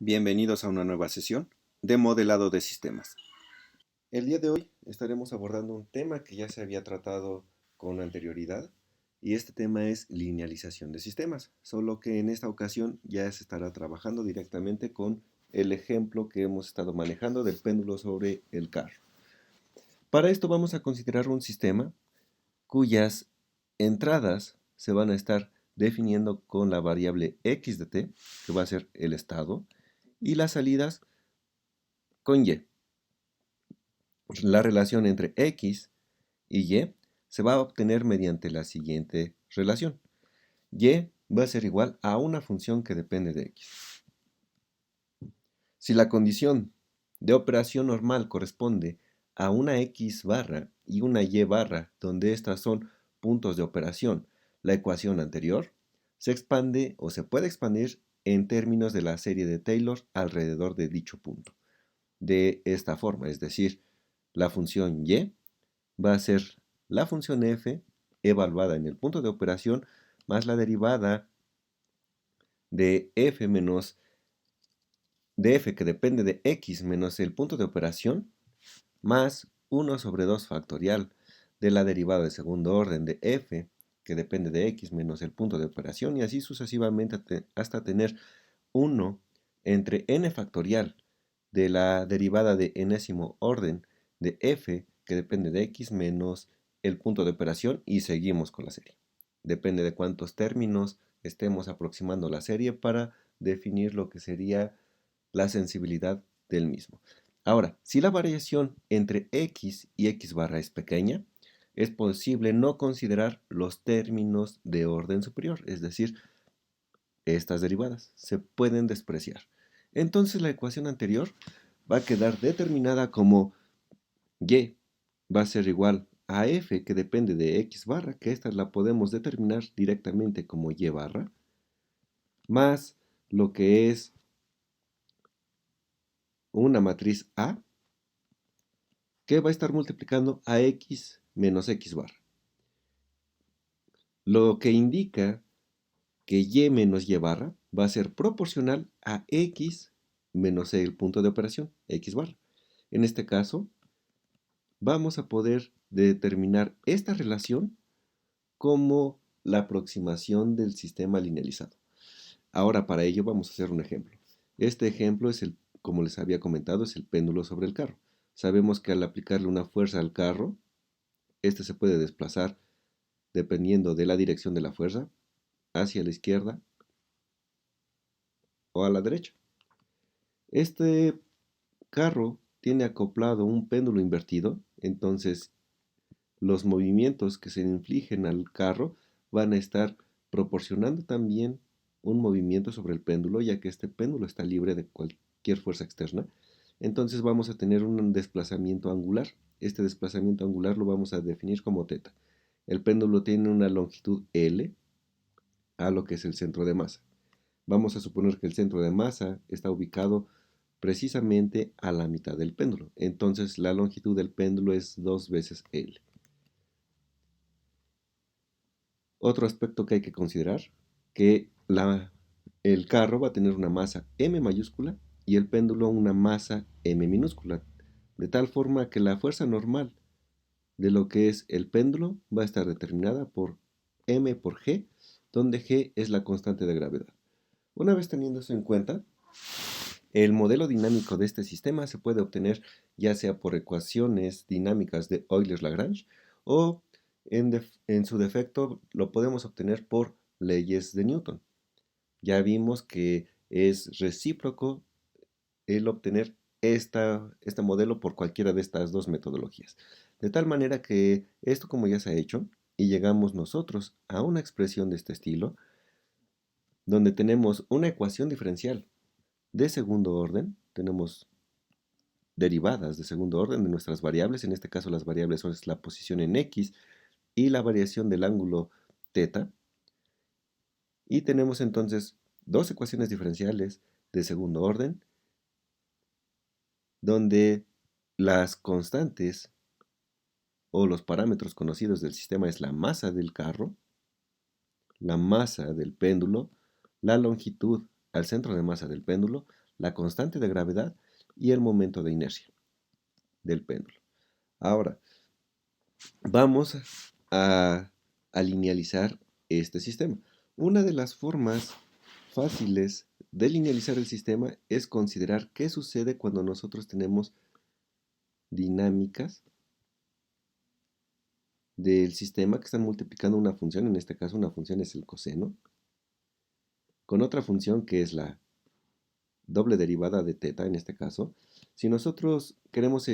Bienvenidos a una nueva sesión de modelado de sistemas. El día de hoy estaremos abordando un tema que ya se había tratado con anterioridad y este tema es linealización de sistemas, solo que en esta ocasión ya se estará trabajando directamente con el ejemplo que hemos estado manejando del péndulo sobre el carro. Para esto vamos a considerar un sistema cuyas entradas se van a estar definiendo con la variable x de t, que va a ser el estado, y las salidas con y. La relación entre x y y se va a obtener mediante la siguiente relación. Y va a ser igual a una función que depende de x. Si la condición de operación normal corresponde a una x barra y una y barra, donde estas son puntos de operación, la ecuación anterior se expande o se puede expandir en términos de la serie de Taylor alrededor de dicho punto. De esta forma, es decir, la función y va a ser la función f evaluada en el punto de operación más la derivada de f menos de f que depende de x menos el punto de operación más 1 sobre 2 factorial de la derivada de segundo orden de f que depende de x menos el punto de operación y así sucesivamente hasta tener 1 entre n factorial de la derivada de enésimo orden de f que depende de x menos el punto de operación y seguimos con la serie. Depende de cuántos términos estemos aproximando la serie para definir lo que sería la sensibilidad del mismo. Ahora, si la variación entre x y x barra es pequeña, es posible no considerar los términos de orden superior, es decir, estas derivadas se pueden despreciar. Entonces la ecuación anterior va a quedar determinada como y va a ser igual a f que depende de x barra, que esta la podemos determinar directamente como y barra, más lo que es una matriz A, que va a estar multiplicando a x menos x barra. Lo que indica que y menos y barra va a ser proporcional a x menos el punto de operación, x barra. En este caso, vamos a poder determinar esta relación como la aproximación del sistema linealizado. Ahora, para ello vamos a hacer un ejemplo. Este ejemplo es como les había comentado, es el péndulo sobre el carro. Sabemos que al aplicarle una fuerza al carro, este se puede desplazar dependiendo de la dirección de la fuerza, hacia la izquierda o a la derecha. Este carro tiene acoplado un péndulo invertido, entonces los movimientos que se infligen al carro van a estar proporcionando también un movimiento sobre el péndulo, ya que este péndulo está libre de cualquier fuerza externa. Entonces vamos a tener un desplazamiento angular. Este desplazamiento angular lo vamos a definir como θ. El péndulo tiene una longitud L a lo que es el centro de masa. Vamos a suponer que el centro de masa está ubicado precisamente a la mitad del péndulo. Entonces la longitud del péndulo es 2 veces L. Otro aspecto que hay que considerar, que el carro va a tener una masa M mayúscula y el péndulo una masa M minúscula, de tal forma que la fuerza normal de lo que es el péndulo va a estar determinada por M por G, donde G es la constante de gravedad. Una vez teniendo eso en cuenta, el modelo dinámico de este sistema se puede obtener ya sea por ecuaciones dinámicas de Euler-Lagrange o en su defecto lo podemos obtener por leyes de Newton. Ya vimos que es recíproco el obtener este modelo por cualquiera de estas dos metodologías. De tal manera que esto como ya se ha hecho y llegamos nosotros a una expresión de este estilo, donde tenemos una ecuación diferencial de segundo orden, tenemos derivadas de segundo orden de nuestras variables, en este caso las variables son la posición en x y la variación del ángulo θ, y tenemos entonces dos ecuaciones diferenciales de segundo orden, donde las constantes o los parámetros conocidos del sistema es la masa del carro, la masa del péndulo, la longitud al centro de masa del péndulo, la constante de gravedad y el momento de inercia del péndulo. Ahora, vamos a linealizar este sistema. Una de las formas fáciles de linealizar el sistema es considerar qué sucede cuando nosotros tenemos dinámicas del sistema que están multiplicando una función, en este caso una función es el coseno, con otra función que es la doble derivada de teta en este caso. Si nosotros queremos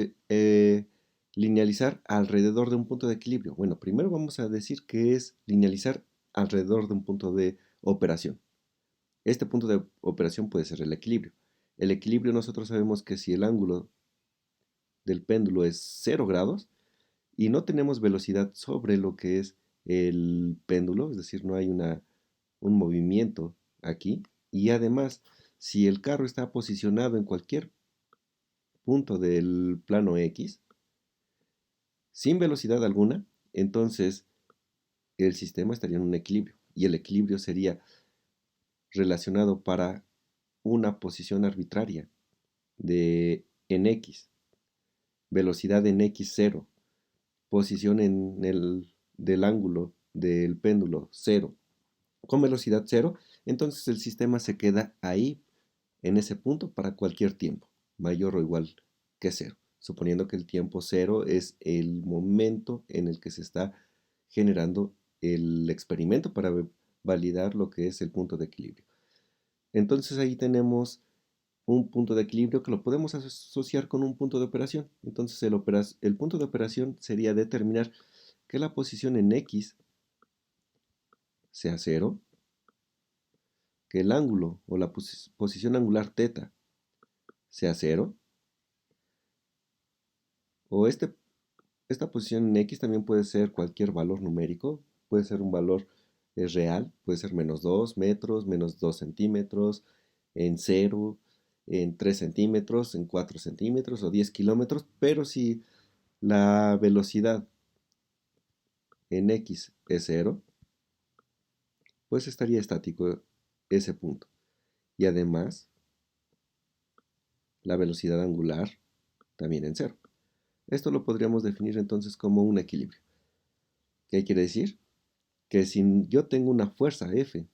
linealizar alrededor de un punto de equilibrio, bueno, primero vamos a decir que es linealizar alrededor de un punto de operación. Este punto de operación puede ser el equilibrio. El equilibrio nosotros sabemos que si el ángulo del péndulo es 0 grados y no tenemos velocidad sobre lo que es el péndulo, es decir, no hay un movimiento aquí, y además, si el carro está posicionado en cualquier punto del plano X, sin velocidad alguna, entonces el sistema estaría en un equilibrio, y el equilibrio sería relacionado para una posición arbitraria en X, velocidad en X0, posición del ángulo del péndulo 0, con velocidad 0, entonces el sistema se queda ahí, en ese punto, para cualquier tiempo, mayor o igual que 0, suponiendo que el tiempo 0 es el momento en el que se está generando el experimento para validar lo que es el punto de equilibrio. Entonces ahí tenemos un punto de equilibrio que lo podemos asociar con un punto de operación. Entonces el punto de operación sería determinar que la posición en X sea 0, que el ángulo o la posición angular θ sea 0, o esta posición en X también puede ser cualquier valor numérico, puede ser un valor real, puede ser menos 2 metros, menos 2 centímetros, en 0, en 3 centímetros, en 4 centímetros o 10 kilómetros, pero si la velocidad en X es 0, pues estaría estático ese punto. Y además, la velocidad angular también en 0. Esto lo podríamos definir entonces como un equilibrio. ¿Qué quiere decir? Que si yo tengo una fuerza F,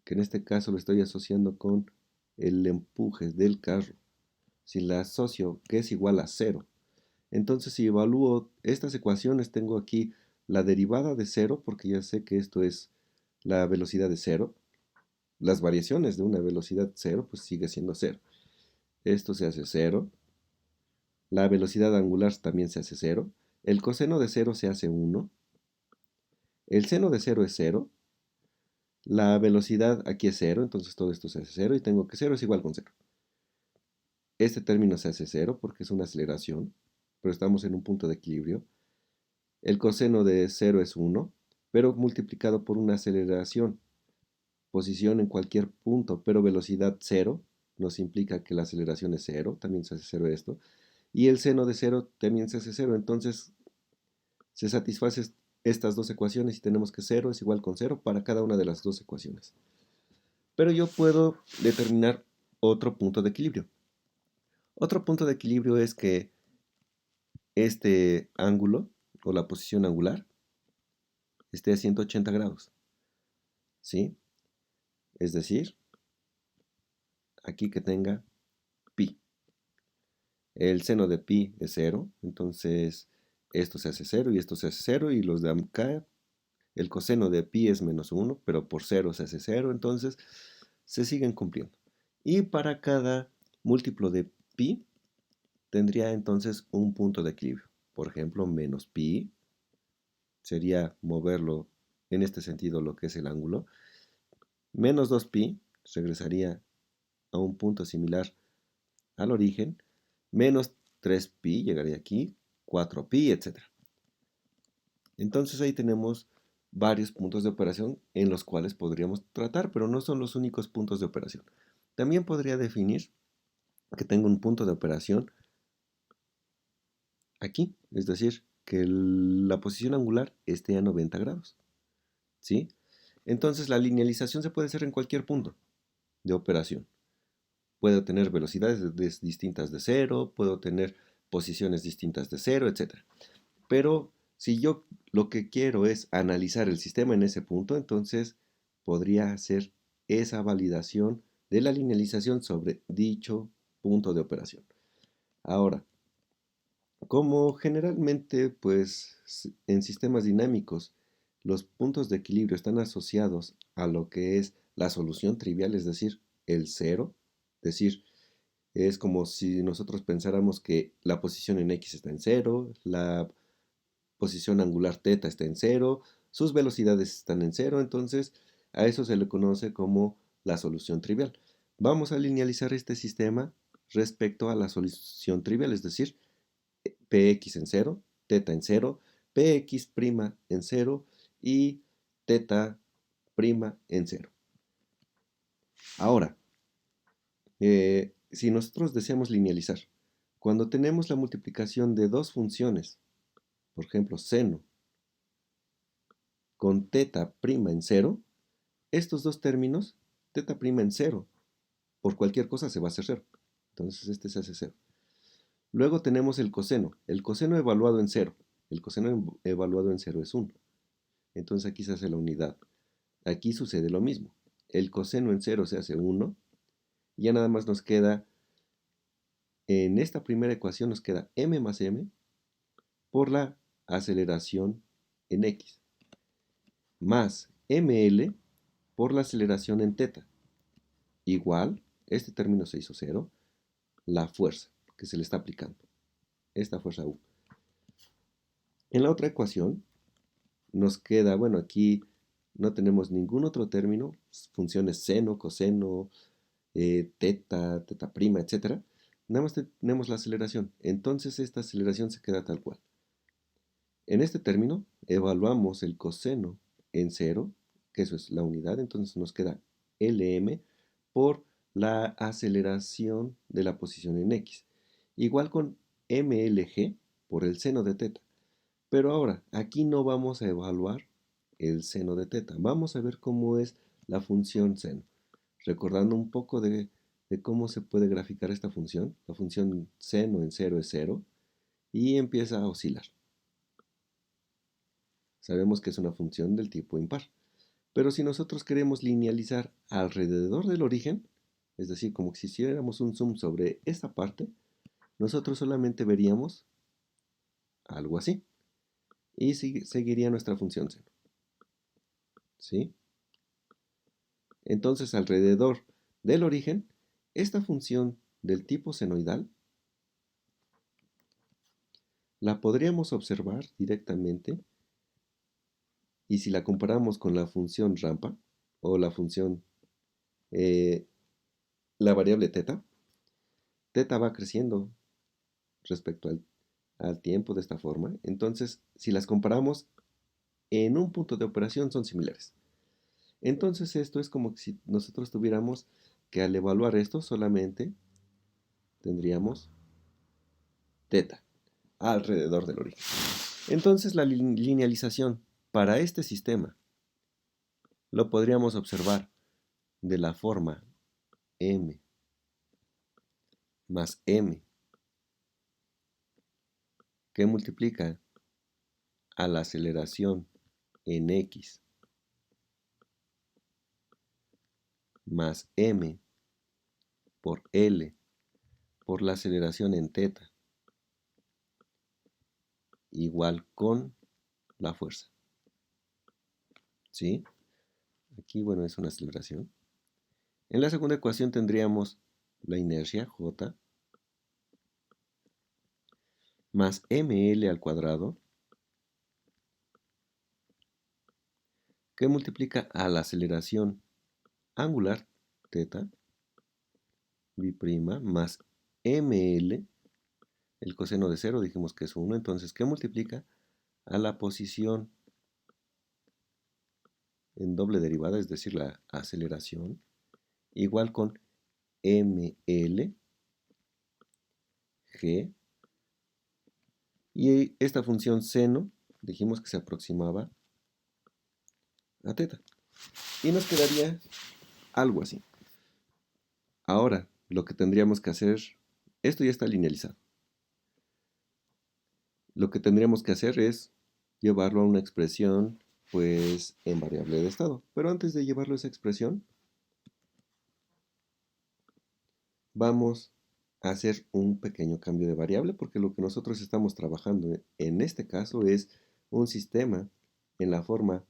que en este caso lo estoy asociando con el empuje del carro, si la asocio que es igual a 0, entonces si evalúo estas ecuaciones, tengo aquí la derivada de 0, porque ya sé que esto es la velocidad de 0. Las variaciones de una velocidad 0, pues sigue siendo 0. Esto se hace 0. La velocidad angular también se hace 0. El coseno de 0 se hace 1. El seno de 0 es 0. La velocidad aquí es 0, entonces todo esto se hace 0 y tengo que 0 es igual con 0. Este término se hace 0 porque es una aceleración, pero estamos en un punto de equilibrio. El coseno de 0 es 1, pero multiplicado por una aceleración. Posición en cualquier punto, pero velocidad 0, nos implica que la aceleración es 0, también se hace 0 esto. Y el seno de 0 también se hace 0, entonces se satisface estas dos ecuaciones y tenemos que 0 es igual con 0 para cada una de las dos ecuaciones. Pero yo puedo determinar otro punto de equilibrio. Otro punto de equilibrio es que este ángulo o la posición angular esté a 180 grados. ¿Sí? Es decir, aquí que tenga pi. El seno de pi es 0, entonces esto se hace 0 y esto se hace 0 y los de acá, el coseno de pi es menos 1, pero por 0 se hace 0, entonces se siguen cumpliendo. Y para cada múltiplo de pi tendría entonces un punto de equilibrio. Por ejemplo, menos pi sería moverlo en este sentido lo que es el ángulo. Menos 2pi regresaría a un punto similar al origen. Menos 3pi llegaría aquí, 4pi, etc. Entonces ahí tenemos varios puntos de operación en los cuales podríamos tratar, pero no son los únicos puntos de operación. También podría definir que tengo un punto de operación aquí, es decir, que la posición angular esté a 90 grados. ¿Sí? Entonces la linealización se puede hacer en cualquier punto. de operación. Puedo tener velocidades distintas de cero, puedo tener posiciones distintas de cero, etc. Pero si yo lo que quiero es analizar el sistema en ese punto, entonces podría hacer esa validación de la linealización sobre dicho punto de operación. Ahora, como generalmente, pues en sistemas dinámicos, los puntos de equilibrio están asociados a lo que es la solución trivial, es decir, el cero, es decir, es como si nosotros pensáramos que la posición en x está en cero, la posición angular θ está en cero, sus velocidades están en cero, entonces a eso se le conoce como la solución trivial. Vamos a linealizar este sistema respecto a la solución trivial, es decir, px en cero, θ en cero, px' en cero y θ' en cero. Ahora, si nosotros deseamos linealizar, cuando tenemos la multiplicación de dos funciones, por ejemplo, seno con θ' en cero, estos dos términos, θ' en cero, por cualquier cosa se va a hacer cero. Entonces este se hace cero. Luego tenemos el coseno evaluado en cero. El coseno evaluado en cero es 1. Entonces aquí se hace la unidad. Aquí sucede lo mismo. El coseno en cero se hace 1. Y ya nada más nos queda, en esta primera ecuación nos queda m más m por la aceleración en x, más ml por la aceleración en θ, igual, este término se hizo cero, la fuerza que se le está aplicando, esta fuerza U. En la otra ecuación nos queda, bueno, aquí no tenemos ningún otro término, funciones seno, coseno, θ, θ', etc. Nada más tenemos la aceleración, entonces esta aceleración se queda tal cual. En este término evaluamos el coseno en cero, que eso es la unidad, entonces nos queda Lm por la aceleración de la posición en x, igual con mlg por el seno de θ. Pero ahora, aquí no vamos a evaluar el seno de θ, vamos a ver cómo es la función seno. Recordando un poco de cómo se puede graficar esta función, la función seno en cero es 0 y empieza a oscilar. Sabemos que es una función del tipo impar. Pero si nosotros queremos linealizar alrededor del origen, es decir, como si hiciéramos un zoom sobre esta parte, nosotros solamente veríamos algo así. Y seguiría nuestra función seno. ¿Sí? Entonces, alrededor del origen, esta función del tipo senoidal la podríamos observar directamente, y si la comparamos con la función rampa o la función, la variable θ, θ va creciendo respecto al tiempo de esta forma. Entonces, si las comparamos en un punto de operación son similares. Entonces esto es como si nosotros tuviéramos que al evaluar esto solamente tendríamos θ alrededor del origen. Entonces la linealización para este sistema lo podríamos observar de la forma m más m, que multiplica a la aceleración en x más m por L por la aceleración en θ igual con la fuerza. ¿Sí? Aquí, bueno, es una aceleración. En la segunda ecuación tendríamos la inercia, J, más ml al cuadrado, que multiplica a la aceleración angular, θ, b', más ml, el coseno de 0 dijimos que es 1, entonces, ¿qué multiplica a la posición en doble derivada, es decir, la aceleración, igual con ml, g, y esta función seno, dijimos que se aproximaba a θ. Y nos quedaría algo así. Ahora, lo que tendríamos que hacer, esto ya está linealizado. Lo que tendríamos que hacer es llevarlo a una expresión, pues, en variable de estado. Pero antes de llevarlo a esa expresión, vamos a hacer un pequeño cambio de variable, porque lo que nosotros estamos trabajando en este caso es un sistema en la forma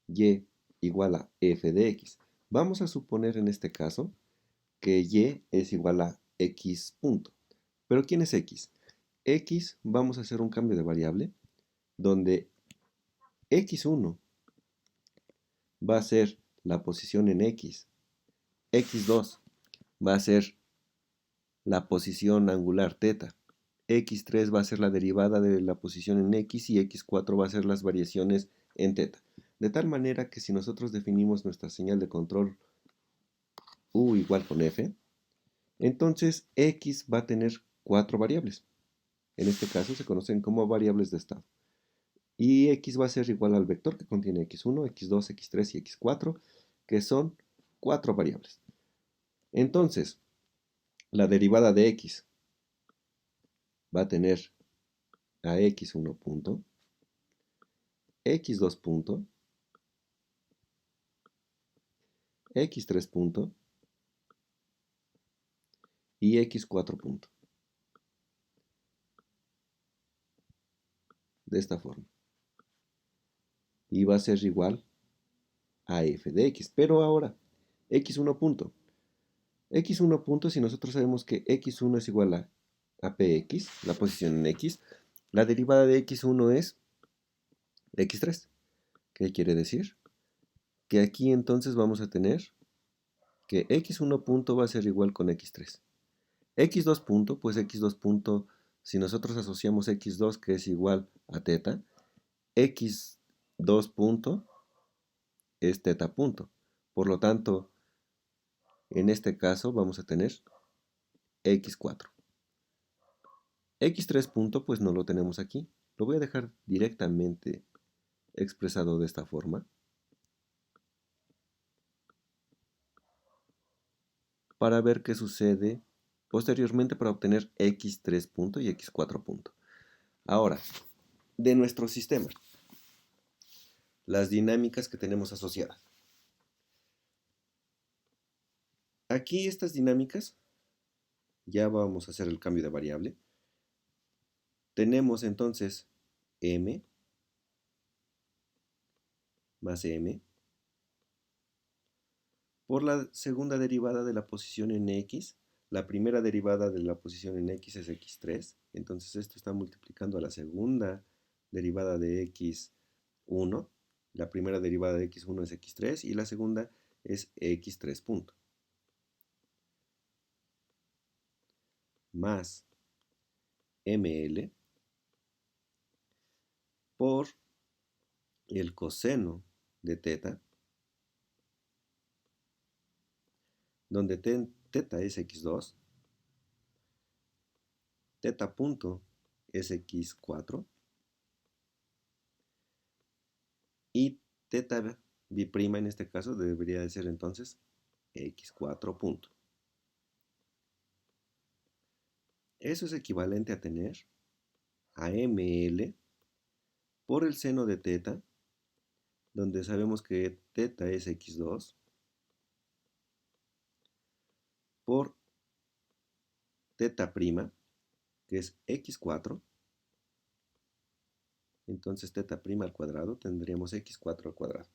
y igual a f de x. Vamos a suponer en este caso que y es igual a x punto. ¿Pero quién es x? X, vamos a hacer un cambio de variable donde x1 va a ser la posición en x, x2 va a ser la posición angular teta, x3 va a ser la derivada de la posición en x y x4 va a ser las variaciones en teta. De tal manera que si nosotros definimos nuestra señal de control u igual con f, entonces x va a tener 4 variables. En este caso se conocen como variables de estado. Y x va a ser igual al vector que contiene x1, x2, x3 y x4, que son 4 variables. Entonces, la derivada de x va a tener a x1 punto, x2 punto, x3 punto y x4 punto. De esta forma. Y va a ser igual a f de x. Pero ahora, x1 punto. x1 punto, si nosotros sabemos que x1 es igual a px, la posición en x, la derivada de x1 es x3. ¿Qué quiere decir? Que aquí entonces vamos a tener que x1 punto va a ser igual con x3. x2 punto, pues x2 punto, si nosotros asociamos x2 que es igual a teta, x2 punto es teta punto. Por lo tanto, en este caso vamos a tener x4. x3 punto, pues no lo tenemos aquí. Lo voy a dejar directamente expresado de esta forma para ver qué sucede posteriormente para obtener x3 punto y x4 punto. Ahora, de nuestro sistema, las dinámicas que tenemos asociadas. Aquí estas dinámicas, ya vamos a hacer el cambio de variable. Tenemos entonces m más m por la segunda derivada de la posición en x. La primera derivada de la posición en x es x3, entonces esto está multiplicando a la segunda derivada de x1. La primera derivada de x1 es x3 y la segunda es x3 punto. Más ml por el coseno de teta, donde teta es x2, teta punto es x4 y teta biprima en este caso debería de ser entonces x4 punto. Eso es equivalente a tener a ml por el seno de teta, donde sabemos que teta es x2, por teta prima, que es x4, entonces teta prima al cuadrado tendríamos x4 al cuadrado,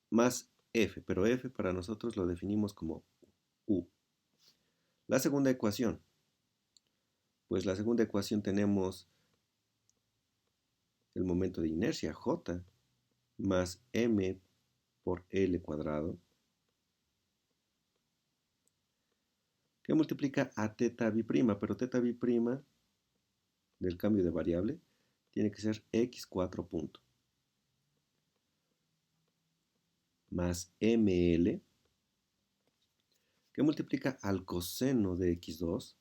más f, pero f para nosotros lo definimos como u. La segunda ecuación, pues la segunda ecuación tenemos el momento de inercia, j, más m por L cuadrado, que multiplica a teta biprima, pero teta biprima del cambio de variable tiene que ser x4 punto, más ml, que multiplica al coseno de x2,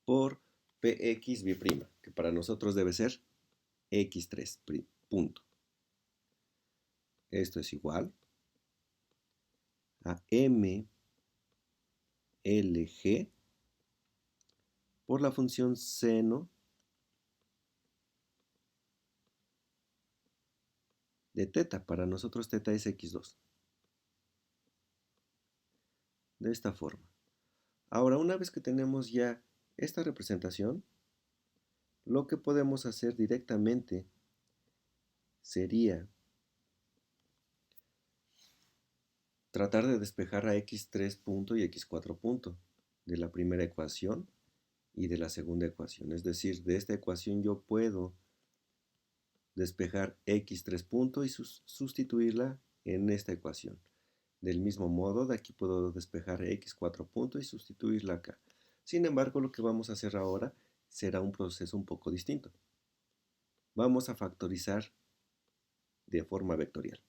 por px biprima, que para nosotros debe ser x3 punto. Esto es igual a MLG por la función seno de teta. Para nosotros teta es x2. De esta forma. Ahora, una vez que tenemos ya esta representación, lo que podemos hacer directamente sería tratar de despejar a x3 punto y x4 punto de la primera ecuación y de la segunda ecuación. Es decir, de esta ecuación yo puedo despejar x3 punto y sustituirla en esta ecuación. Del mismo modo, de aquí puedo despejar x4 punto y sustituirla acá. Sin embargo, lo que vamos a hacer ahora será un proceso un poco distinto. Vamos a factorizar de forma vectorial.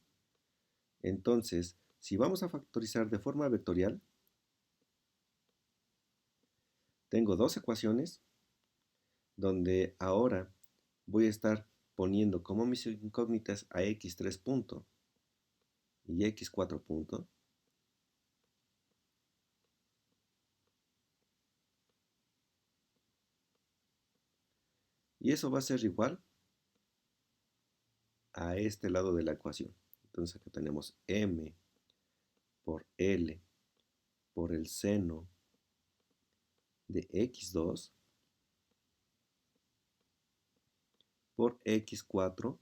Entonces, si vamos a factorizar de forma vectorial, tengo dos ecuaciones donde ahora voy a estar poniendo como mis incógnitas a x3 punto y x4 punto. Y eso va a ser igual a este lado de la ecuación. Entonces aquí tenemos m por L por el seno de x2 por x4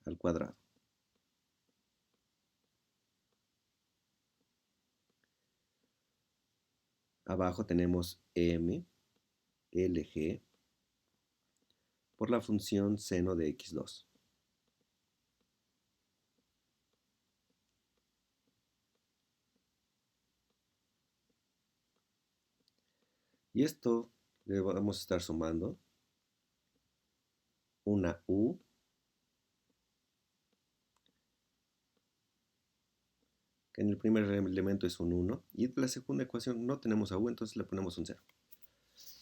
al cuadrado. Abajo tenemos m LG por la función seno de x2. Y esto le vamos a estar sumando una u que en el primer elemento es un 1 y en la segunda ecuación no tenemos a u, entonces le ponemos un 0.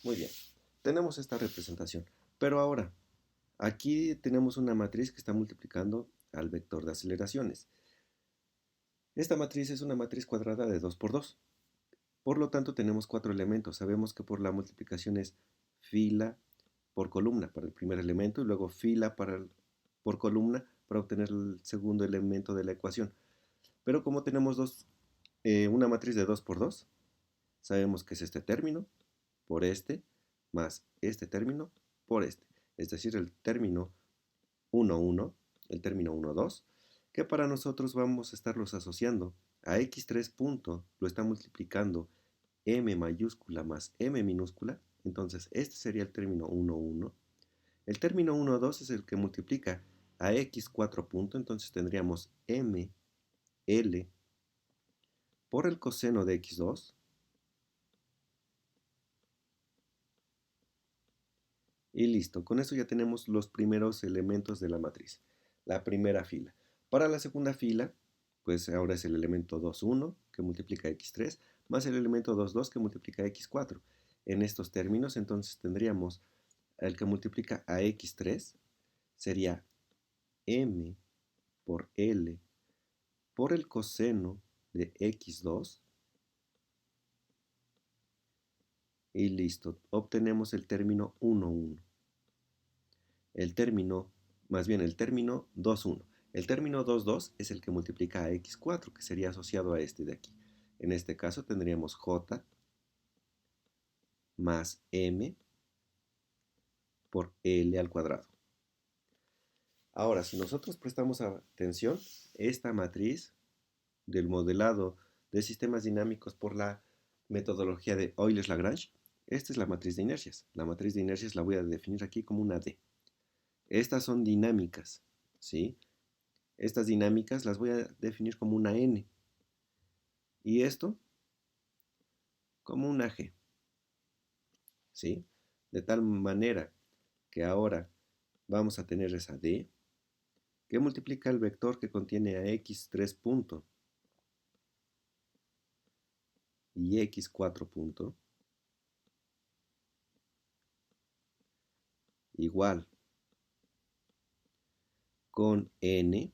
Muy bien, tenemos esta representación, pero ahora aquí tenemos una matriz que está multiplicando al vector de aceleraciones. Esta matriz es una matriz cuadrada de 2 por 2. Por lo tanto, tenemos 4 elementos. Sabemos que por la multiplicación es fila por columna para el primer elemento y luego fila por columna para obtener el segundo elemento de la ecuación. Pero como tenemos una matriz de 2 por 2, sabemos que es este término por este más este término por este. Es decir, el término 1, 1, el término 1, 2, que para nosotros vamos a estarlos asociando a x3 punto, lo está multiplicando m mayúscula más m minúscula, entonces este sería el término 1, 1. El término 1, 2 es el que multiplica a x4 punto, entonces tendríamos m L por el coseno de x2 y listo. Con eso ya tenemos los primeros elementos de la matriz, la primera fila. Para la segunda fila, pues ahora es el elemento 2, 1 que multiplica x3 más el elemento 2, 2 que multiplica x4. En estos términos entonces tendríamos el que multiplica a x3 sería m por L por el coseno de x2 y listo, obtenemos el término 1, 1. El término, más bien el término 2, 1. El término 2, 2 es el que multiplica a x4, que sería asociado a este de aquí. En este caso tendríamos j más m por L al cuadrado. Ahora, si nosotros prestamos atención, esta matriz del modelado de sistemas dinámicos por la metodología de Euler-Lagrange, esta es la matriz de inercias. La matriz de inercias la voy a definir aquí como una D. Estas son dinámicas, ¿sí? Estas dinámicas las voy a definir como una N. Y esto como una G, ¿sí? De tal manera que ahora vamos a tener esa D que multiplica el vector que contiene a x3 punto y x4 punto igual con n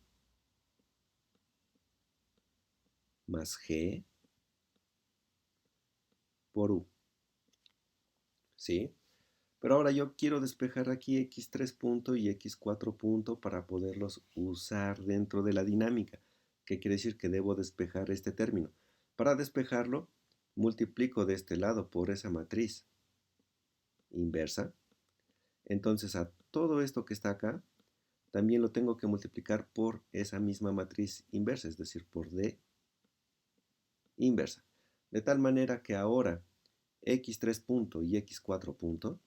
más g por u, ¿sí? Pero ahora yo quiero despejar aquí x3 punto y x4 punto para poderlos usar dentro de la dinámica. ¿Qué quiere decir? Que debo despejar este término. Para despejarlo, multiplico de este lado por esa matriz inversa. Entonces a todo esto que está acá, también lo tengo que multiplicar por esa misma matriz inversa, es decir, por D inversa. De tal manera que ahora x3 punto y x4 punto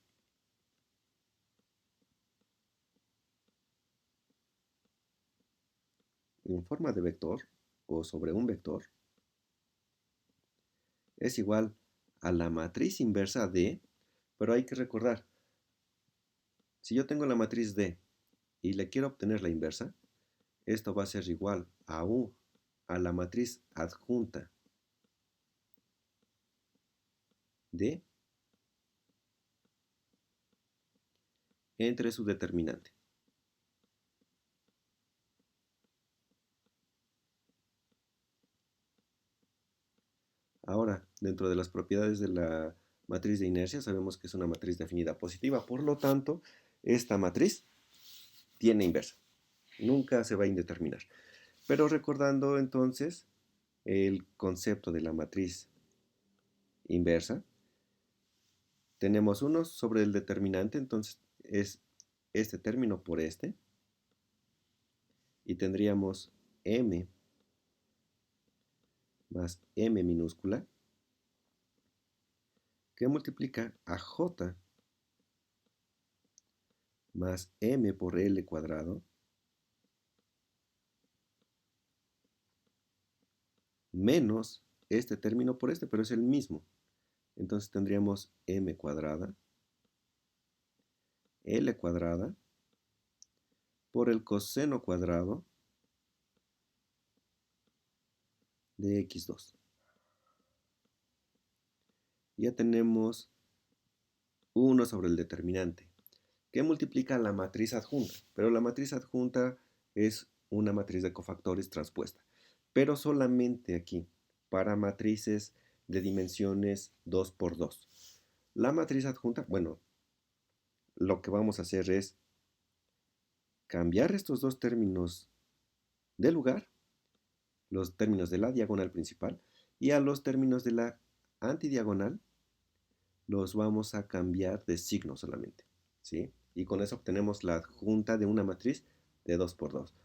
en forma de vector o sobre un vector es igual a la matriz inversa D, pero hay que recordar, si yo tengo la matriz D y le quiero obtener la inversa, esto va a ser igual a U, a la matriz adjunta D entre su determinante. Ahora, dentro de las propiedades de la matriz de inercia, sabemos que es una matriz definida positiva, por lo tanto, esta matriz tiene inversa. Nunca se va a indeterminar. Pero recordando entonces el concepto de la matriz inversa, tenemos uno sobre el determinante, entonces es este término por este, y tendríamos m más m minúscula, que multiplica a j más m por l cuadrado, menos este término por este, pero es el mismo. Entonces tendríamos m cuadrada, l cuadrada, por el coseno cuadrado de x2. Ya tenemos 1 sobre el determinante, que multiplica la matriz adjunta, pero la matriz adjunta es una matriz de cofactores transpuesta, pero solamente aquí, para matrices de dimensiones 2 por 2. La matriz adjunta, bueno, lo que vamos a hacer es cambiar estos dos términos de lugar, los términos de la diagonal principal, y a los términos de la antidiagonal los vamos a cambiar de signo solamente, ¿sí? Y con eso obtenemos la adjunta de una matriz de 2 por 2.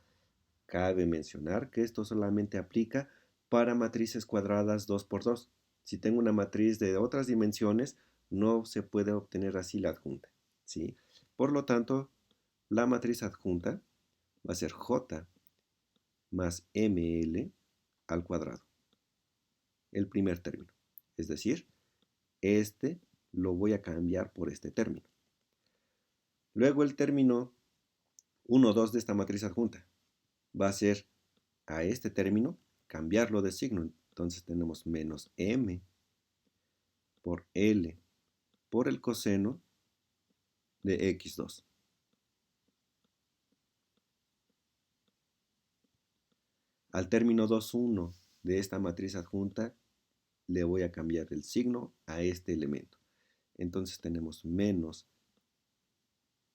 Cabe mencionar que esto solamente aplica para matrices cuadradas 2 por 2. Si tengo una matriz de otras dimensiones, no se puede obtener así la adjunta, ¿sí? Por lo tanto, la matriz adjunta va a ser J más ML al cuadrado, el primer término. Es decir, este lo voy a cambiar por este término. Luego el término 1, 2 de esta matriz adjunta va a ser a este término cambiarlo de signo. Entonces tenemos menos m por l por el coseno de x2. Al término 2, 1 de esta matriz adjunta le voy a cambiar el signo a este elemento. Entonces tenemos menos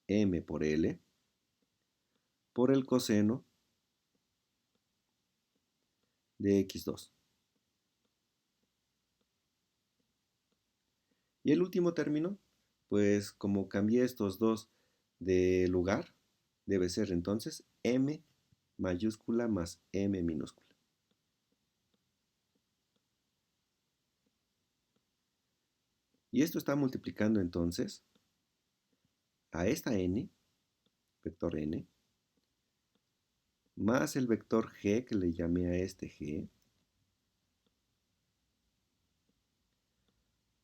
m por l por el coseno de x2. Y el último término, pues como cambié estos dos de lugar, debe ser entonces m mayúscula más m minúscula. Y esto está multiplicando entonces a esta n, vector n, más el vector g que le llamé a este g,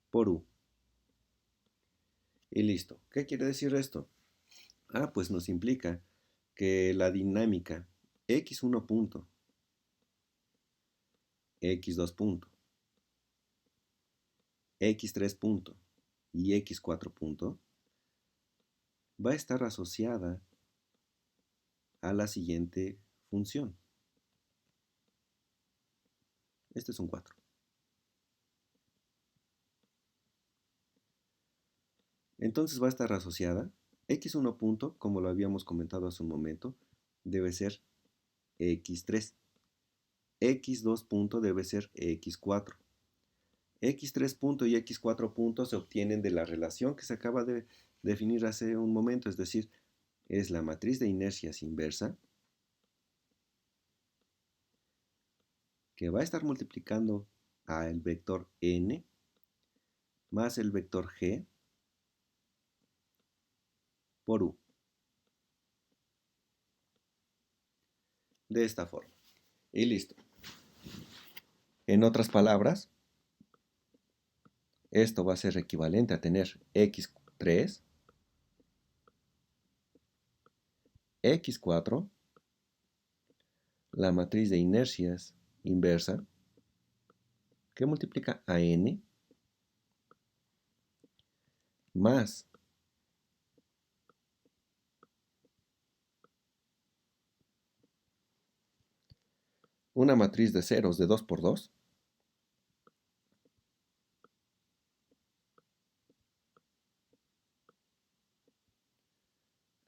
por u. Y listo. ¿Qué quiere decir esto? Ah, pues nos implica que la dinámica x1 punto, x2 punto, x3 punto y x4 punto va a estar asociada a la siguiente función. Este es un 4. Entonces va a estar asociada. X1 punto, como lo habíamos comentado hace un momento, debe ser X3. X2 punto debe ser X4. X3 punto y X4 punto se obtienen de la relación que se acaba de definir hace un momento, es decir, es la matriz de inercias inversa que va a estar multiplicando al vector n más el vector g por u. De esta forma. Y listo. En otras palabras, esto va a ser equivalente a tener x3, x4, la matriz de inercias inversa, que multiplica a n, más una matriz de ceros de 2 por 2,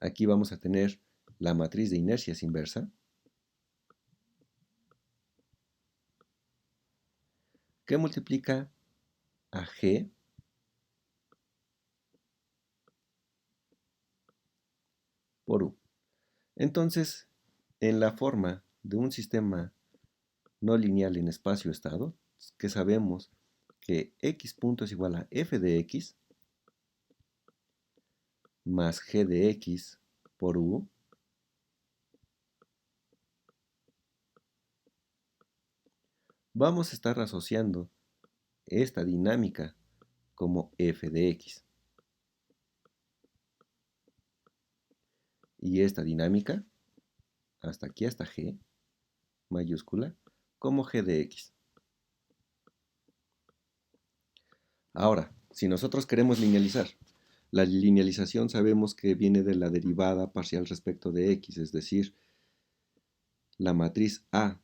aquí vamos a tener la matriz de inercias inversa, que multiplica a g por u. Entonces, en la forma de un sistema no lineal en espacio-estado, que sabemos que x punto es igual a f de x más g de x por u, vamos a estar asociando esta dinámica como f de x y esta dinámica, hasta aquí, hasta g mayúscula, como g de x. Ahora, si nosotros queremos linealizar, la linealización sabemos que viene de la derivada parcial respecto de x, es decir, la matriz A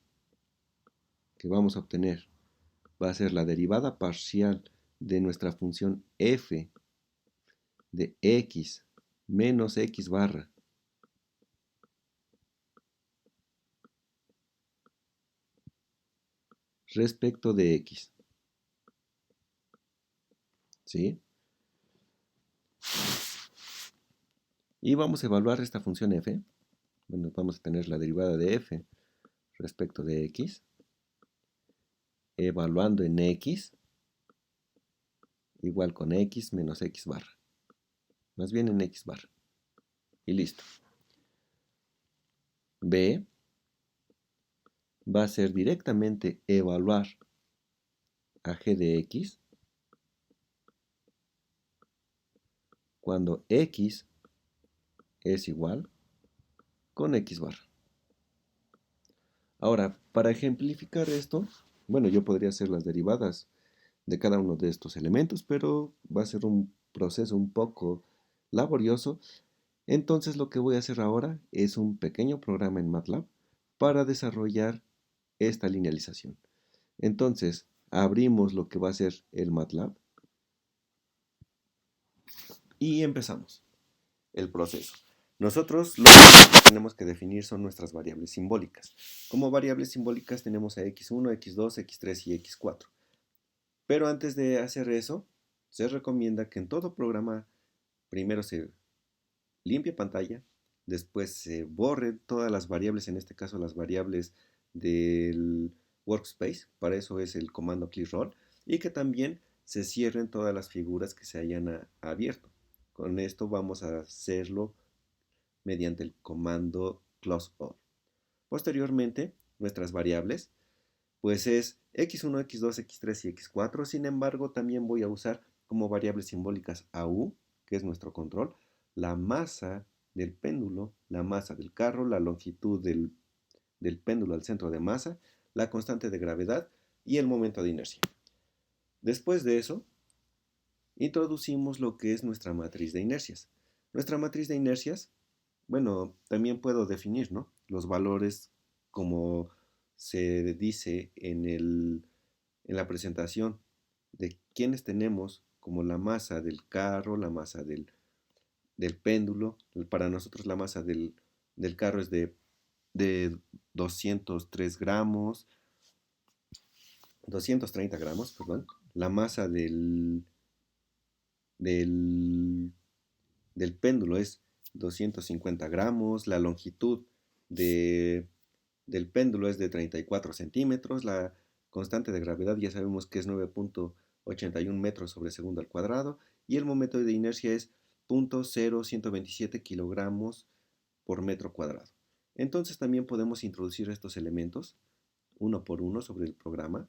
que vamos a obtener va a ser la derivada parcial de nuestra función f de x menos x barra respecto de x. ¿Sí? Y vamos a evaluar esta función f. Bueno, vamos a tener la derivada de f respecto de x, evaluando en x, igual con x menos x barra. Más bien en x barra. Y listo. B va a ser directamente evaluar a g de x cuando x es igual con x barra. Ahora, para ejemplificar esto, bueno, yo podría hacer las derivadas de cada uno de estos elementos, pero va a ser un proceso un poco laborioso. Entonces lo que voy a hacer ahora es un pequeño programa en MATLAB para desarrollar esta linealización. Entonces, abrimos lo que va a ser el MATLAB y empezamos el proceso. Nosotros lo que tenemos que definir son nuestras variables simbólicas. Como variables simbólicas tenemos a x1, x2, x3 y x4. Pero antes de hacer eso, se recomienda que en todo programa primero se limpie pantalla, después se borren todas las variables, en este caso las variables del workspace, para eso es el comando clearRoll, y que también se cierren todas las figuras que se hayan abierto. Con esto vamos a hacerlo mediante el comando close all. Posteriormente, nuestras variables, pues es x1, x2, x3 y x4. Sin embargo, también voy a usar como variables simbólicas a u, que es nuestro control, la masa del péndulo, la masa del carro, la longitud del péndulo al centro de masa, la constante de gravedad y el momento de inercia. Después de eso, introducimos lo que es nuestra matriz de inercias. Nuestra matriz de inercias bueno, también puedo definir, ¿no? Los valores como se dice en la presentación de quienes tenemos como la masa del carro, la masa del péndulo. Para nosotros la masa del carro es de 203 gramos, 230 gramos, perdón. La masa del, del péndulo es 250 gramos, la longitud de, del péndulo es de 34 centímetros, la constante de gravedad ya sabemos que es 9,81 metros sobre segundo al cuadrado y el momento de inercia es 0,0127 kilogramos por metro cuadrado. Entonces también podemos introducir estos elementos uno por uno sobre el programa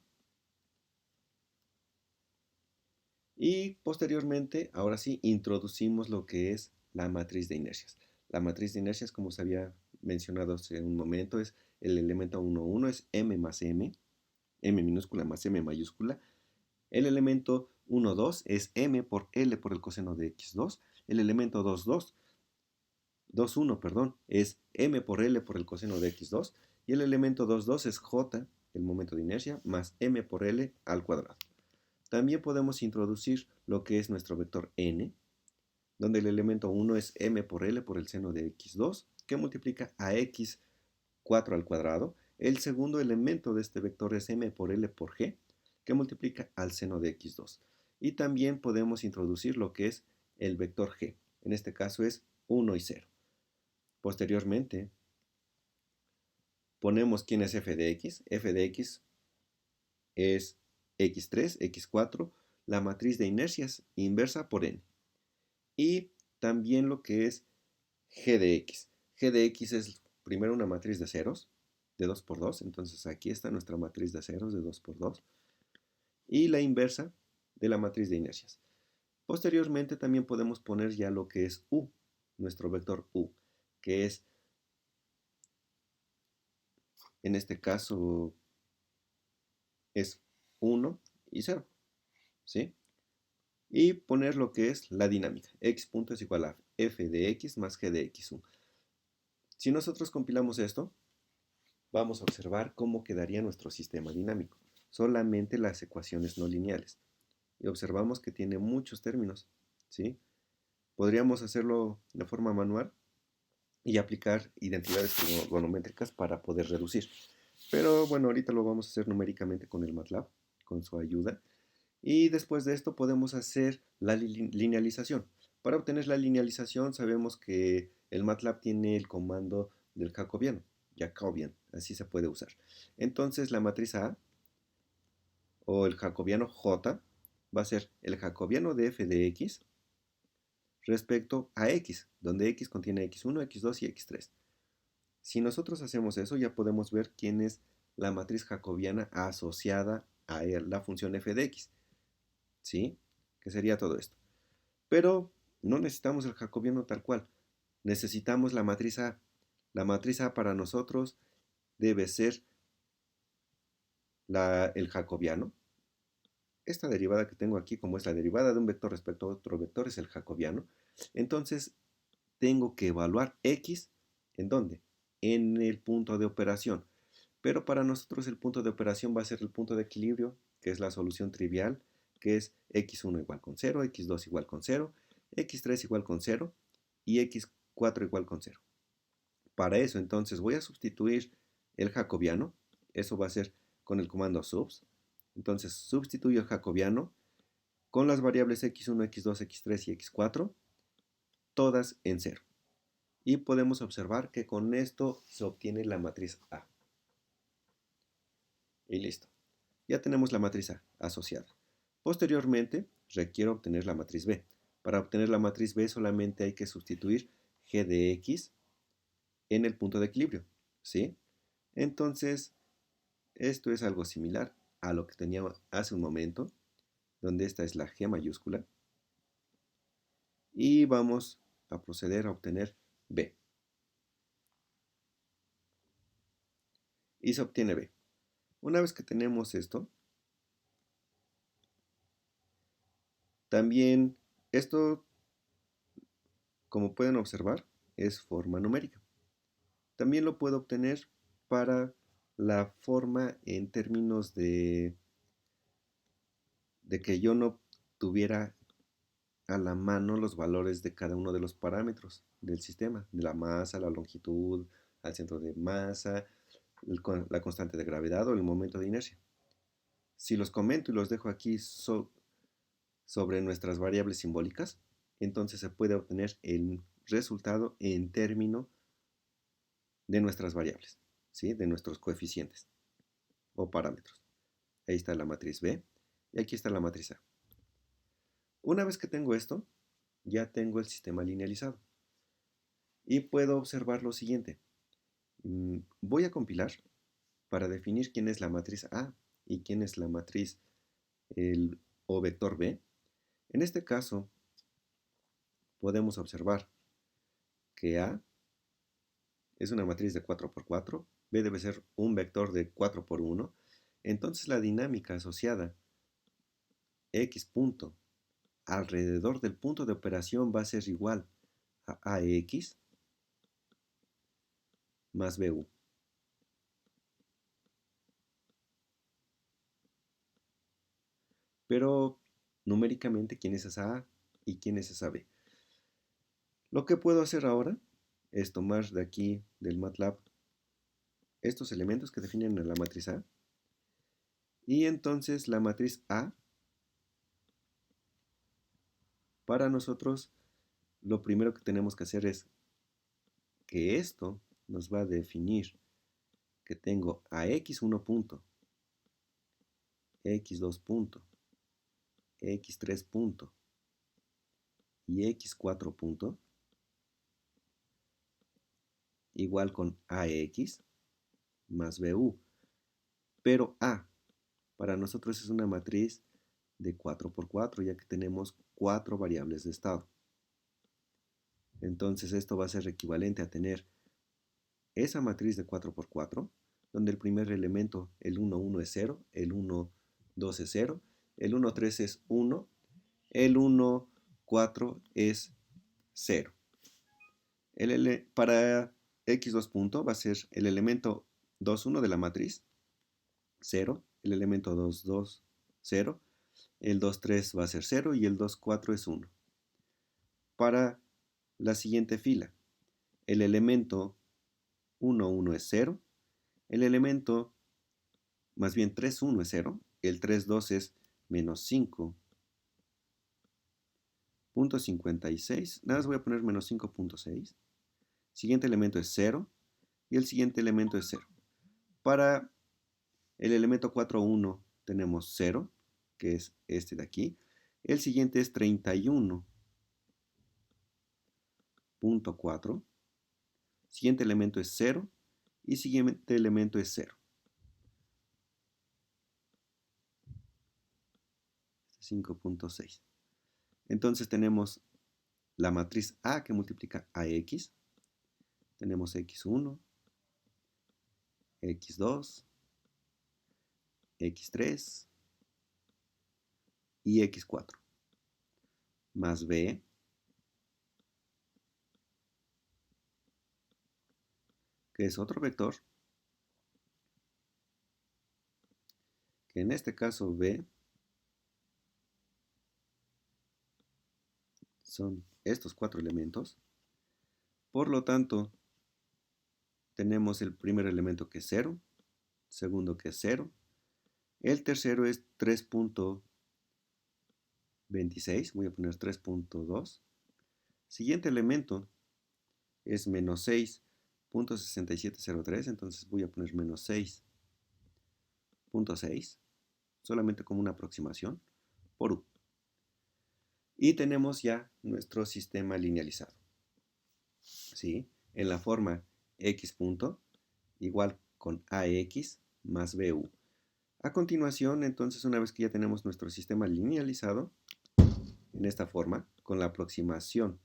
y posteriormente, ahora sí, introducimos lo que es la matriz de inercias. La matriz de inercias, como se había mencionado hace un momento, es el elemento 1, 1 es m más m, m minúscula más m mayúscula. El elemento 1, 2 es m por l por el coseno de x2. El elemento 2, 2, 2, 1, perdón, es m por l por el coseno de x2. Y el elemento 2, 2 es j, el momento de inercia, más m por l al cuadrado. También podemos introducir lo que es nuestro vector n, donde el elemento 1 es m por l por el seno de x2, que multiplica a x4 al cuadrado. El segundo elemento de este vector es m por l por g, que multiplica al seno de x2. Y también podemos introducir lo que es el vector g. En este caso es 1 y 0. Posteriormente, ponemos quién es f de x. F de x es x3, x4, la matriz de inercias inversa por n. Y también lo que es g de x. G de x es primero una matriz de ceros, de 2 por 2. Entonces aquí está nuestra matriz de ceros de 2 por 2. Y la inversa de la matriz de inercias. Posteriormente también podemos poner ya lo que es u, nuestro vector u, que es, en este caso, es 1 y 0, ¿sí? Y poner lo que es la dinámica. X punto es igual a f de x más g de x1. Si nosotros compilamos esto, vamos a observar cómo quedaría nuestro sistema dinámico. Solamente las ecuaciones no lineales. Y observamos que tiene muchos términos, ¿sí? Podríamos hacerlo de forma manual y aplicar identidades trigonométricas para poder reducir. Pero bueno, ahorita lo vamos a hacer numéricamente con el MATLAB, con su ayuda. Y después de esto podemos hacer la linealización. Para obtener la linealización sabemos que el MATLAB tiene el comando del Jacobian, así se puede usar. Entonces la matriz A o el jacobiano J va a ser el jacobiano de f de x respecto a x, donde x contiene x1, x2 y x3. Si nosotros hacemos eso, ya podemos ver quién es la matriz jacobiana asociada a la función f de x, ¿sí? Que sería todo esto. Pero no necesitamos el jacobiano tal cual. Necesitamos la matriz A. La matriz A para nosotros debe ser el jacobiano. Esta derivada que tengo aquí, como es la derivada de un vector respecto a otro vector, es el jacobiano. Entonces, tengo que evaluar x, ¿en dónde? En el punto de operación. Pero para nosotros el punto de operación va a ser el punto de equilibrio, que es la solución trivial, que es x1 igual con 0, x2 igual con 0, x3 igual con 0 y x4 igual con 0. Para eso entonces voy a sustituir el jacobiano, eso va a ser con el comando subs. Entonces sustituyo el jacobiano con las variables x1, x2, x3 y x4, todas en 0. Y podemos observar que con esto se obtiene la matriz A. Y listo. Ya tenemos la matriz A asociada. Posteriormente, requiero obtener la matriz B. Para obtener la matriz B solamente hay que sustituir g de x en el punto de equilibrio, ¿sí? Entonces, esto es algo similar a lo que teníamos hace un momento, donde esta es la G mayúscula. Y vamos a proceder a obtener B. Y se obtiene B. Una vez que tenemos esto, también esto, como pueden observar, es forma numérica. También lo puedo obtener para la forma en términos de que yo no tuviera a la mano los valores de cada uno de los parámetros del sistema, de la masa, la longitud, al centro de masa, la constante de gravedad o el momento de inercia. Si los comento y los dejo aquí sobre nuestras variables simbólicas, entonces se puede obtener el resultado en términos de nuestras variables, ¿sí? De nuestros coeficientes o parámetros. Ahí está la matriz B y aquí está la matriz A. Una vez que tengo esto, ya tengo el sistema linealizado. Y puedo observar lo siguiente. Voy a compilar para definir quién es la matriz A y quién es la matriz o vector B. En este caso, podemos observar que A es una matriz de 4 por 4, B debe ser un vector de 4 por 1, entonces la dinámica asociada X punto alrededor del punto de operación va a ser igual a AX más BU. Pero numéricamente, ¿quién es esa A y quién es esa B? Lo que puedo hacer ahora es tomar de aquí del MATLAB estos elementos que definen a la matriz A y entonces la matriz A para nosotros lo primero que tenemos que hacer es que esto nos va a definir que tengo a x1 punto, x2 punto, x3 punto y x4 punto igual con ax más bu. Pero A para nosotros es una matriz de 4 por 4, ya que tenemos 4 variables de estado. Entonces esto va a ser equivalente a tener esa matriz de 4 por 4, donde el primer elemento, el 1, 1 es 0, el 1, 2 es 0, el 1, 3 es 1, el 1, 4 es 0. Para x2 punto va a ser el elemento 2, 1 de la matriz, 0, el elemento 2, 2, 0, el 2, 3 va a ser 0 y el 2, 4 es 1. Para la siguiente fila, el elemento 1, 1 es 0, el elemento, más bien 3, 1 es 0, el 3, 2 es menos 5.56, nada más voy a poner menos 5.6, siguiente elemento es 0 y el siguiente elemento es 0. Para el elemento 4, 1 tenemos 0, que es este de aquí, el siguiente es 31.4, siguiente elemento es 0 y siguiente elemento es 0. 5.6. Entonces tenemos la matriz A que multiplica a X. Tenemos X1, X2, X3 y X4. Más B, que es otro vector, que en este caso B son estos 4 elementos. Por lo tanto, tenemos el primer elemento que es 0, segundo que es 0, el tercero es 3.26, voy a poner 3.2, siguiente elemento es menos 6.6703, entonces voy a poner menos 6.6, solamente como una aproximación, por U. Y tenemos ya nuestro sistema linealizado, ¿sí? En la forma x punto igual con ax más bu. A continuación, entonces, una vez que ya tenemos nuestro sistema linealizado, en esta forma, con la aproximación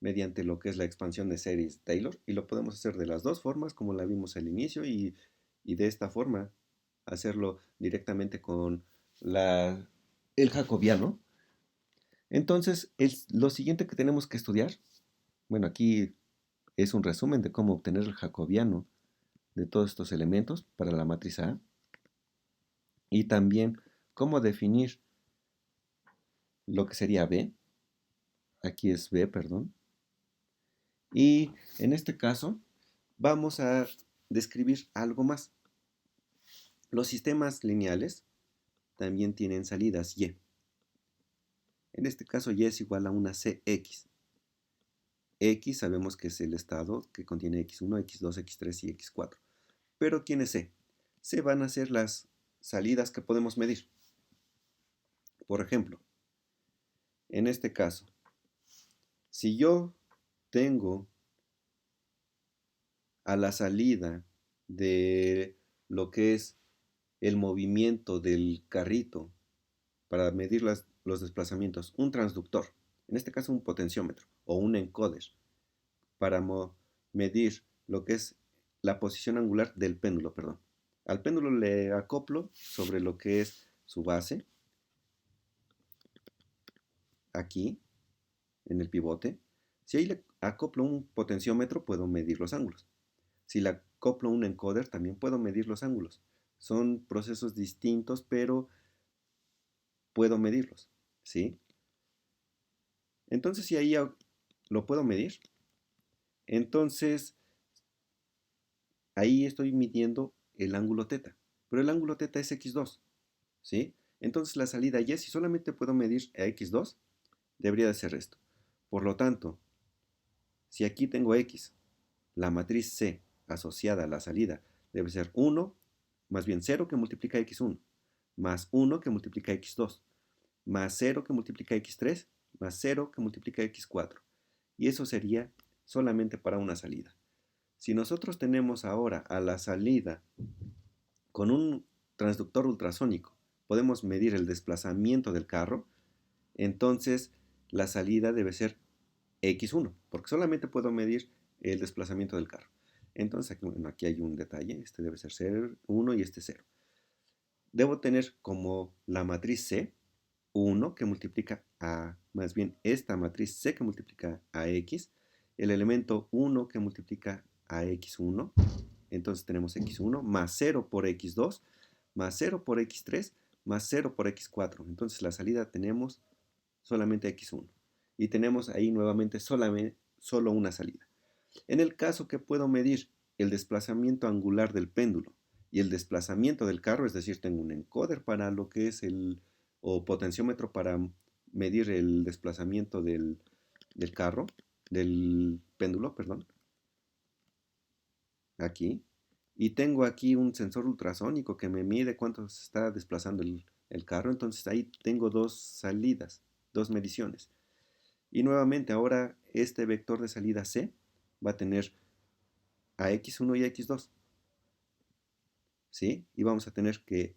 mediante lo que es la expansión de series Taylor, y lo podemos hacer de las dos formas, como la vimos al inicio, y de esta forma hacerlo directamente con el jacobiano. Entonces, lo siguiente que tenemos que estudiar, bueno, aquí es un resumen de cómo obtener el jacobiano de todos estos elementos para la matriz A y también cómo definir lo que sería B. Aquí es B, perdón. Y en este caso vamos a describir algo más. Los sistemas lineales también tienen salidas Y. En este caso Y es igual a una CX. X sabemos que es el estado que contiene X1, X2, X3 y X4. Pero ¿quién es C? C van a ser las salidas que podemos medir. Por ejemplo, en este caso, si yo tengo a la salida de lo que es el movimiento del carrito para medir los desplazamientos, un transductor, en este caso un potenciómetro o un encoder, para medir lo que es la posición angular del péndulo, perdón. Al péndulo le acoplo sobre lo que es su base, aquí, en el pivote. Si ahí le acoplo un potenciómetro, puedo medir los ángulos. Si le acoplo un encoder, también puedo medir los ángulos. Son procesos distintos, pero puedo medirlos, ¿sí? Entonces, si ahí lo puedo medir, entonces ahí estoy midiendo el ángulo teta. Pero el ángulo teta es x2, ¿sí? Entonces la salida y, si solamente puedo medir a x2, debería de ser esto. Por lo tanto, si aquí tengo x, la matriz C asociada a la salida debe ser 1, más bien 0 que multiplica x1, más 1 que multiplica x2, más 0 que multiplica x3, más 0 que multiplica x4. Y eso sería solamente para una salida. Si nosotros tenemos ahora a la salida con un transductor ultrasónico, podemos medir el desplazamiento del carro, entonces la salida debe ser x1, porque solamente puedo medir el desplazamiento del carro. Entonces aquí, bueno, aquí hay un detalle, este debe ser 1 y este 0. Debo tener como la matriz C 1 que multiplica a, más bien esta matriz C que multiplica a X, el elemento 1 que multiplica a X1, entonces tenemos X1 más 0 por X2, más 0 por X3, más 0 por X4. Entonces la salida tenemos solamente X1. Y tenemos ahí nuevamente solo una salida. En el caso que puedo medir el desplazamiento angular del péndulo y el desplazamiento del carro, es decir, tengo un encoder para lo que es o potenciómetro para medir el desplazamiento del carro, del péndulo, perdón, aquí. Y tengo aquí un sensor ultrasónico que me mide cuánto se está desplazando el carro. Entonces ahí tengo dos salidas, dos mediciones. Y nuevamente ahora este vector de salida C va a tener a X1 y a X2. ¿Sí? Y vamos a tener que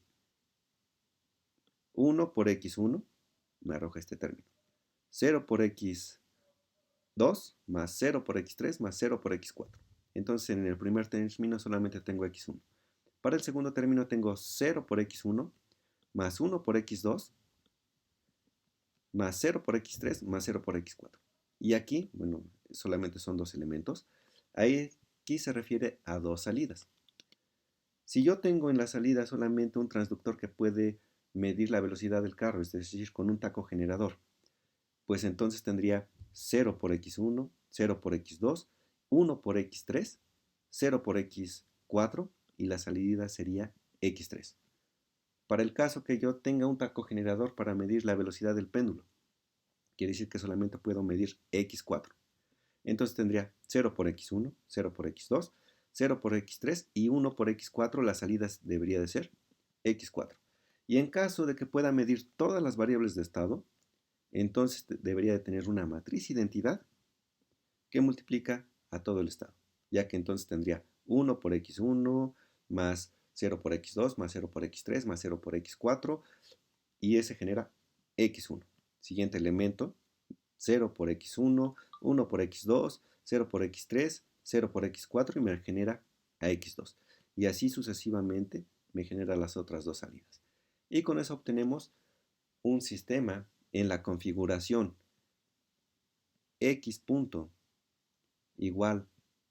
1 por X1 me arroja este término. 0 por X2 más 0 por X3 más 0 por X4. Entonces en el primer término solamente tengo X1. Para el segundo término tengo 0 por X1 más 1 por X2 más 0 por X3 más 0 por X4. Y aquí, bueno, solamente son dos elementos. Aquí se refiere a dos salidas. Si yo tengo en la salida solamente un transductor que puede medir la velocidad del carro, es decir, con un taco generador, pues entonces tendría 0 por X1, 0 por X2, 1 por X3, 0 por X4 y la salida sería X3. Para el caso que yo tenga un taco generador para medir la velocidad del péndulo, quiere decir que solamente puedo medir X4. Entonces tendría 0 por X1, 0 por X2, 0 por X3 y 1 por X4, la salida debería de ser X4. Y en caso de que pueda medir todas las variables de estado, entonces debería de tener una matriz identidad que multiplica a todo el estado, ya que entonces tendría 1 por X1 más 0 por X2 más 0 por X3 más 0 por X4 y ese genera X1. Siguiente elemento, 0 por X1, 1 por X2, 0 por X3, 0 por X4 y me genera a X2. Y así sucesivamente me genera las otras dos salidas. Y con eso obtenemos un sistema en la configuración X punto igual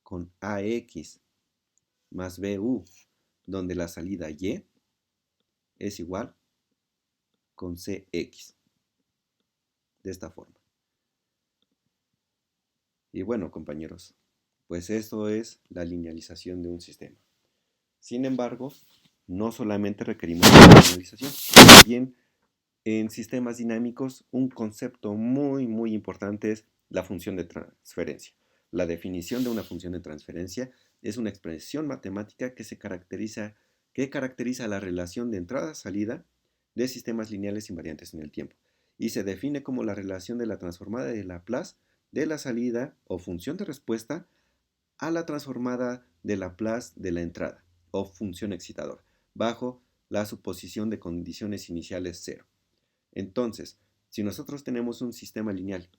con AX más BU, donde la salida Y es igual con CX, de esta forma. Y bueno, compañeros, pues esto es la linealización de un sistema. Sin embargo, no solamente requerimos la linealización, también en sistemas dinámicos un concepto muy importante es la función de transferencia. La definición de una función de transferencia es una expresión matemática que caracteriza la relación de entrada-salida de sistemas lineales invariantes en el tiempo y se define como la relación de la transformada de Laplace de la salida o función de respuesta a la transformada de Laplace de la entrada o función excitadora bajo la suposición de condiciones iniciales cero. Entonces, si nosotros tenemos un sistema lineal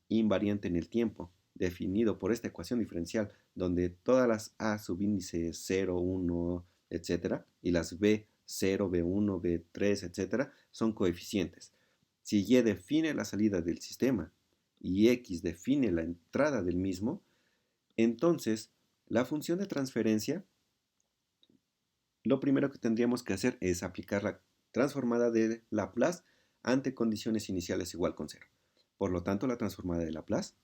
invariante en el tiempo, definido por esta ecuación diferencial, donde todas las A subíndice 0, 1, etc., y las B, 0, B1, B3, etc., son coeficientes. Si Y define la salida del sistema y X define la entrada del mismo, entonces la función de transferencia, lo primero que tendríamos que hacer es aplicar la transformada de Laplace ante condiciones iniciales igual con 0. Por lo tanto, la transformada de Laplace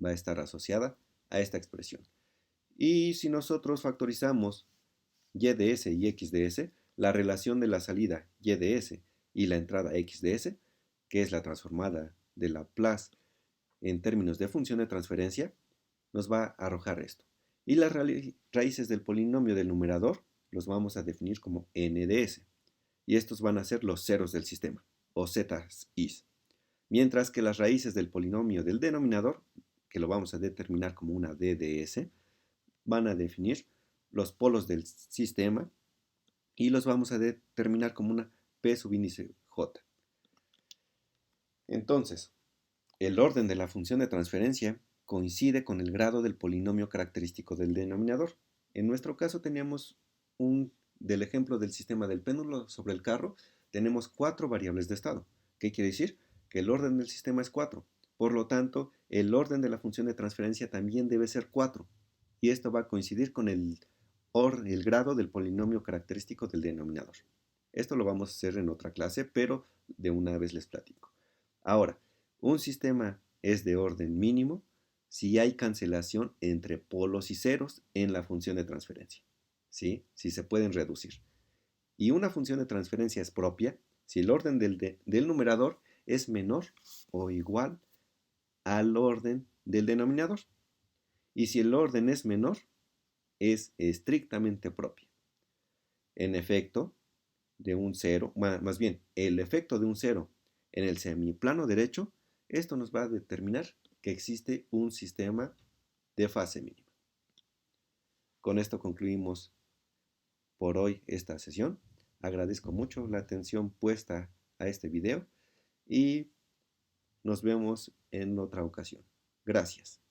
va a estar asociada a esta expresión. Y si nosotros factorizamos y de s y x de s, la relación de la salida y de s y la entrada x de s, que es la transformada de Laplace en términos de función de transferencia, nos va a arrojar esto. Y las raíces del polinomio del numerador los vamos a definir como n de s. Y estos van a ser los ceros del sistema, o z's. Mientras que las raíces del polinomio del denominador, que lo vamos a determinar como una d de s, van a definir los polos del sistema y los vamos a determinar como una p subíndice j. Entonces, el orden de la función de transferencia coincide con el grado del polinomio característico del denominador. En nuestro caso teníamos del ejemplo del sistema del péndulo sobre el carro, tenemos 4 variables de estado. ¿Qué quiere decir? Que el orden del sistema es 4. Por lo tanto, el orden de la función de transferencia también debe ser 4. Y esto va a coincidir con el grado del polinomio característico del denominador. Esto lo vamos a hacer en otra clase, pero de una vez les platico. Ahora, un sistema es de orden mínimo si hay cancelación entre polos y ceros en la función de transferencia. ¿Sí? Si se pueden reducir. Y una función de transferencia es propia si el orden del numerador es menor o igual al orden del denominador. Y si el orden es menor, es estrictamente propia. En efecto, de un cero, más bien, el efecto de un cero en el semiplano derecho, esto nos va a determinar que existe un sistema de fase mínima. Con esto concluimos por hoy esta sesión. Agradezco mucho la atención puesta a este video y nos vemos en otra ocasión. Gracias.